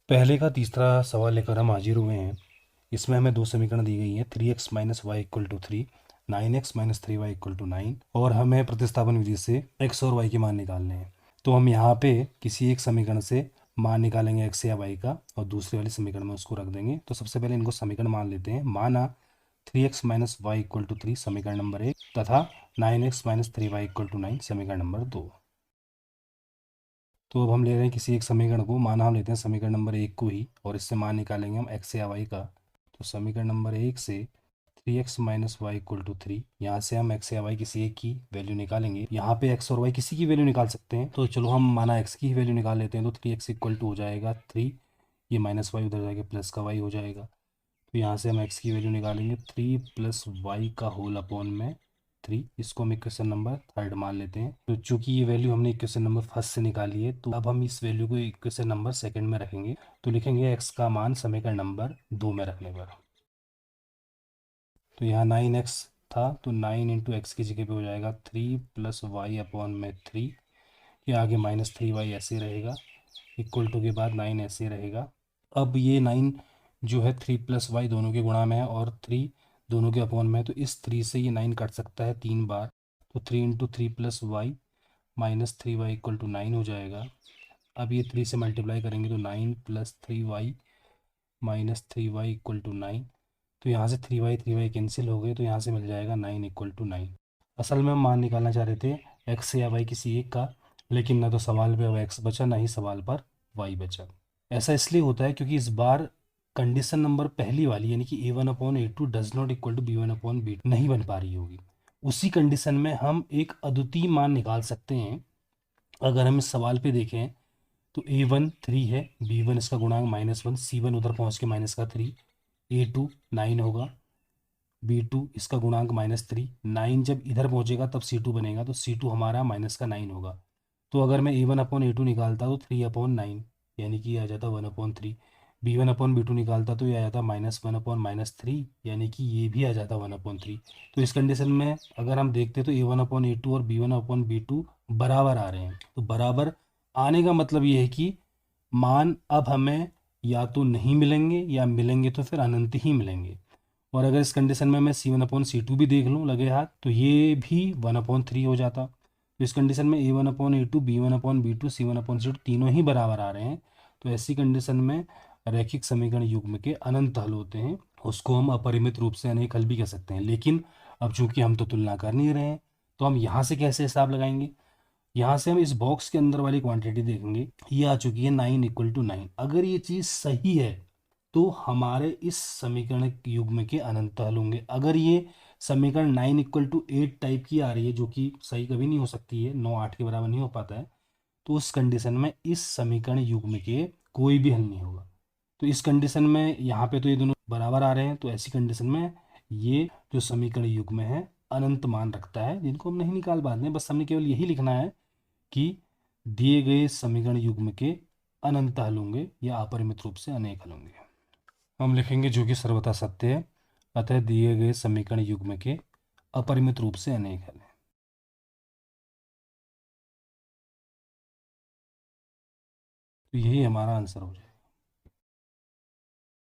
पहले का तीसरा सवाल लेकर हम हाजिर हुए हैं। इसमें हमें दो समीकरण दी गई हैं, 3x minus y equal to 3, 9x minus 3y equal to 9, और हमें प्रतिस्थापन विधि से x और y के मान निकालने हैं। तो हम यहाँ पे किसी एक समीकरण से मान निकालेंगे x या y का और दूसरे वाले समीकरण में उसको रख देंगे। तो सबसे पहले इनको समीकरण मान लेते हैं। माना 3x minus y equal to 3 समीकरण नंबर 1 तथा 9x minus 3y equal to 9 समीकरण नंबर 2। तो अब हम ले रहे हैं किसी एक समीकरण को, माना हम लेते हैं समीकरण नंबर 1 को ही, और इससे मान निकालेंगे हम x या y का। तो समीकरण नंबर 1 से 3x minus y equal to 3, यहाँ से हम x या y किसी एक की वैल्यू निकालेंगे। यहाँ पे x और y किसी की वैल्यू निकाल सकते हैं, तो चलो हम माना x की वैल्यू निकाल लेते हैं। तो 3x इक्वल टू हो जाएगा 3, ये माइनस वाई उधर जाके प्लस का y हो जाएगा। तो यहाँ से हम x की वैल्यू निकालेंगे 3 प्लस वाई का होल अपॉन में 3। इसको हम इक्वेशन नंबर 3 मान लेते हैं। तो चूंकि ये वैल्यू हमने इक्वेशन नंबर 1 से निकाली है, तो अब हम इस वैल्यू को इक्वेशन नंबर 2 में रखेंगे। तो लिखेंगे x का मान समीकरण नंबर 2 में रखने पर। तो यहाँ 9x था, तो 9 इंटू एक्स की जगह पे हो जाएगा 3 प्लस वाई अपॉन में 3। ये आगे माइनस 3y ऐसे रहेगा, इक्वल टू के बाद 9 ऐसे रहेगा। अब ये 9 जो है 3 प्लस वाई दोनों के गुणा में है और 3 दोनों के अपॉन में है, तो इस 3 से ये 9 कट सकता है 3 बार। तो 3 into 3 plus y minus 3y equal to 9 हो जाएगा। अब ये 3 से मल्टीप्लाई करेंगे तो 9 plus 3y minus 3y equal to 9। तो यहाँ से 3y कैंसिल हो गए, तो यहाँ से मिल जाएगा 9 इक्वल टू 9। असल में हम मान निकालना चाह रहे थे x या y किसी एक का, लेकिन ना तो सवाल पे अब x बचा, ना ही सवाल पर y बचा। ऐसा इसलिए होता है क्योंकि इस बार कंडीशन नंबर पहली वाली यानी कि a1/a2 does not equal to b1/b2 नहीं बन पा रही होगी। उसी कंडीशन में हम एक अद्वितीय मान निकाल सकते हैं। अगर हम इस सवाल पे देखें तो a1 3 है, b1 इसका गुणांक -1, c1 उधर पहुंच के माइनस का 3, a2 9 होगा, b2 इसका गुणांक -3, 9 जब इधर पहुंचेगा तब c2 बनेगा, तो c2 हमारा माइनस का 9 होगा। तो अगर मैं a1/a2 निकालता तो 3/9 यानी कि आ जाता 1/3। b1/b2 निकालता तो ये आ जाता -1/-3 यानी कि ये भी आ जाता 1/3। तो इस कंडीशन में अगर हम देखते तो a1/a2 और b1/b2 बराबर आ रहे हैं। तो बराबर आने का मतलब ये है कि मान अब हमें या तो नहीं मिलेंगे या मिलेंगे तो फिर अनंत ही मिलेंगे। और अगर इस कंडीशन में मैं c1/c2 भी देख लूँ लगे हाथ, तो ये भी 1/3 हो जाता। तो इस कंडीशन में a1/a2 b1/b2 c1/c2 तीनों ही बराबर आ रहे हैं। तो ऐसी कंडीशन में रैखिक समीकरण युग्म के अनंत हल होते हैं, उसको हम अपरिमित रूप से अनेक हल भी कह सकते हैं। लेकिन अब चूंकि हम तो तुलना कर नहीं रहे हैं, तो हम यहाँ से कैसे हिसाब लगाएंगे? यहाँ से हम इस बॉक्स के अंदर वाली क्वांटिटी देखेंगे, ये आ चुकी है 9 इक्वल टू 9। अगर ये चीज़ सही है तो हमारे इस समीकरण युग्म के अनंत हल होंगे। अगर ये समीकरण 9 इक्वल टू 8 टाइप की आ रही है, जो कि सही कभी नहीं हो सकती है, 9 8 के बराबर नहीं हो पाता है, तो उस कंडीशन में इस समीकरण युग्म के कोई भी हल नहीं होगा। तो इस कंडीशन में यहाँ पे तो ये दोनों बराबर आ रहे हैं, तो ऐसी कंडीशन में ये जो समीकरण युग्म है अनंत मान रखता है, जिनको हम नहीं निकाल पाते हैं। बस हमने केवल यही लिखना है कि दिए गए समीकरण युग्म के अनंत हल होंगे या अपरिमित रूप से अनेक हल होंगे। हम लिखेंगे जो कि सर्वथा सत्य है, अतः दिए गए समीकरण युग्म के अपरिमित रूप से अनेक हल हैं। तो यही हमारा आंसर हो जाएगा।